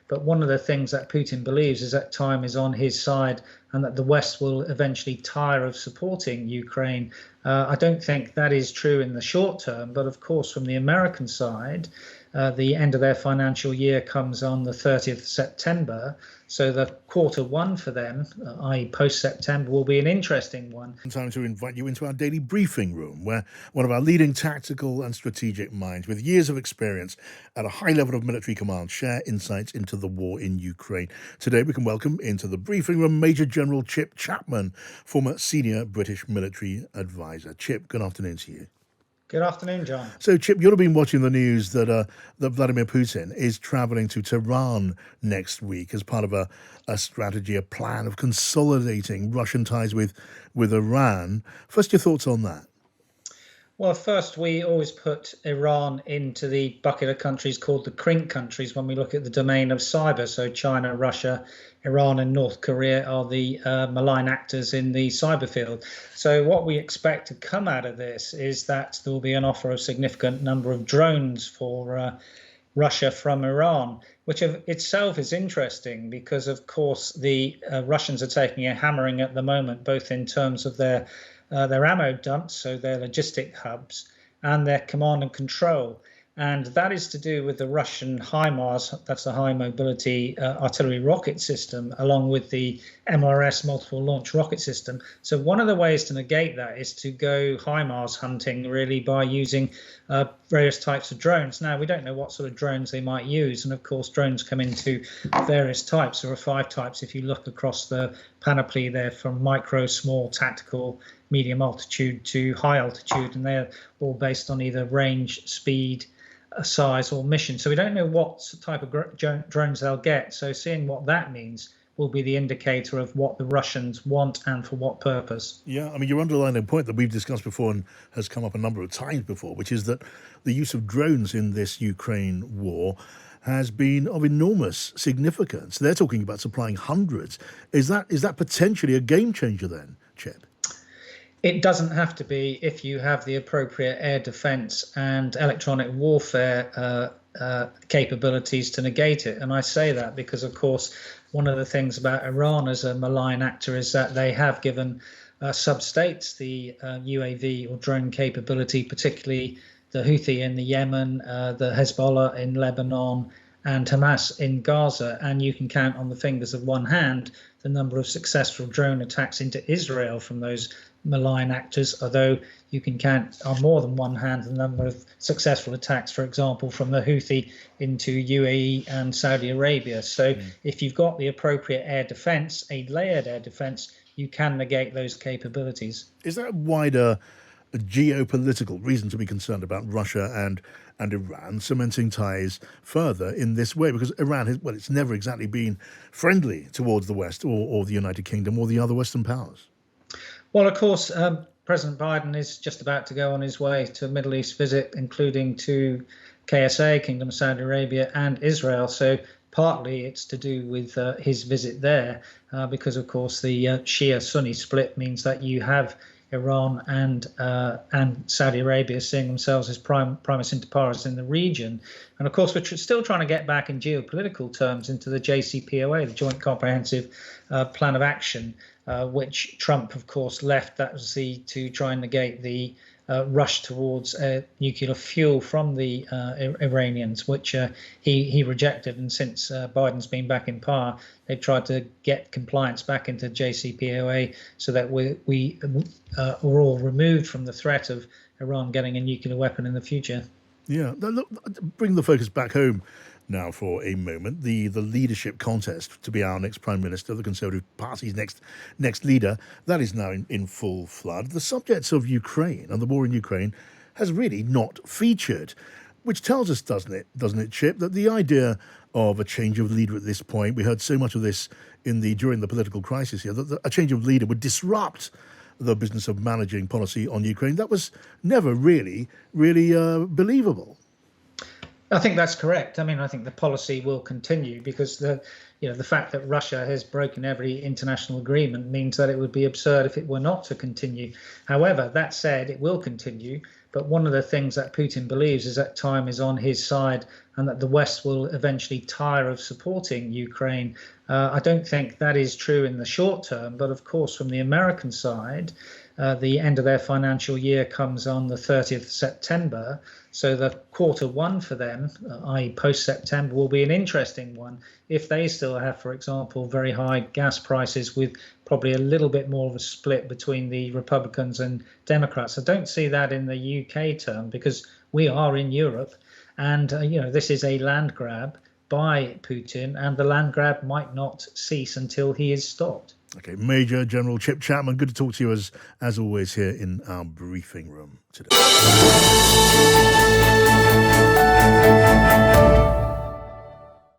But one of the things that Putin believes is that time is on his side and that the West will eventually tire of supporting Ukraine. I don't think that is true in the short term, but of course, from the American side, the end of their financial year comes on the 30th of September. So the Q1 for them, i.e. post-September, will be an interesting one. Time to invite you into our daily briefing room, where one of our leading tactical and strategic minds with years of experience at a high level of military command share insights into the war in Ukraine. Today we can welcome into the briefing room Major General Chip Chapman, former senior British military advisor. Chip, good afternoon to you. Good afternoon, John. So, Chip, you'll have been watching the news that that Vladimir Putin is travelling to Tehran next week as part of a strategy, a plan of consolidating Russian ties with Iran. First, your thoughts on that? Well, first, we always put Iran into the bucket of countries called the CRINC countries when we look at the domain of cyber. So China, Russia, Iran and North Korea are the malign actors in the cyber field. So what we expect to come out of this is that there will be an offer of significant number of drones for Russia from Iran, which of itself is interesting because, of course, the Russians are taking a hammering at the moment, both in terms of their ammo dumps, so their logistic hubs, and their command and control. And that is to do with the Russian HIMARS, that's the High Mobility Artillery Rocket System, along with the MRS Multiple Launch Rocket System. So one of the ways to negate that is to go HIMARS hunting, really, by using various types of drones. Now, we don't know what sort of drones they might use. And of course, drones come into various types. There are 5 types if you look across the panoply there, from micro, small, tactical, medium altitude to high altitude. And they're all based on either range, speed, size or mission. So we don't know what type of drones they'll get. So seeing what that means will be the indicator of what the Russians want and for what purpose. Yeah, I mean, you're underlining a point that we've discussed before and has come up a number of times before, which is that the use of drones in this Ukraine war has been of enormous significance. They're talking about supplying hundreds. Is that potentially a game changer then, Chip? It doesn't have to be if you have the appropriate air defense and electronic warfare capabilities to negate it. And I say that because, of course, one of the things about Iran as a malign actor is that they have given sub-states the UAV or drone capability, particularly the Houthi in the Yemen, the Hezbollah in Lebanon, and Hamas in Gaza. And you can count on the fingers of one hand the number of successful drone attacks into Israel from those malign actors, although you can count on more than one hand the number of successful attacks, for example, from the Houthi into UAE and Saudi Arabia. So if you've got the appropriate air defense, a layered air defense, you can negate those capabilities. Is there a wider geopolitical reason to be concerned about Russia and Iran cementing ties further in this way? Because Iran has, well, it's never exactly been friendly towards the West or the United Kingdom or the other Western powers. Well, of course, President Biden is just about to go on his way to a Middle East visit, including to KSA, Kingdom of Saudi Arabia, and Israel. So partly it's to do with his visit there, because, of course, the Shia-Sunni split means that you have Iran and Saudi Arabia seeing themselves as primus inter pares in the region. And of course, we're still trying to get back in geopolitical terms into the JCPOA, the Joint Comprehensive Plan of Action, which Trump, of course, left. That was to try and negate the rush towards nuclear fuel from the Iranians, which he rejected. And since Biden's been back in power, they've tried to get compliance back into JCPOA so that we are all removed from the threat of Iran getting a nuclear weapon in the future. Yeah, look, bring the focus back home now for a moment. The leadership contest to be our next Prime Minister, the Conservative Party's next leader, that is now in full flood. The subjects of Ukraine and the war in Ukraine has really not featured, which tells us, doesn't it, Chip, that the idea of a change of leader at this point, we heard so much of this during the political crisis here, that a change of leader would disrupt the business of managing policy on Ukraine. That was never really believable. I think that's correct. I mean, I think the policy will continue because the fact that Russia has broken every international agreement means that it would be absurd if it were not to continue. However, that said, it will continue. But one of the things that Putin believes is that time is on his side and that the West will eventually tire of supporting Ukraine. I don't think that is true in the short term, but of course, from the American side, the end of their financial year comes on the 30th of September. So the Q1 for them, i.e. post-September, will be an interesting one if they still have, for example, very high gas prices with probably a little bit more of a split between the Republicans and Democrats. I don't see that in the UK term because we are in Europe and, this is a land grab by Putin and the land grab might not cease until he is stopped. Okay, Major General Chip Chapman, good to talk to you as always here in our briefing room today.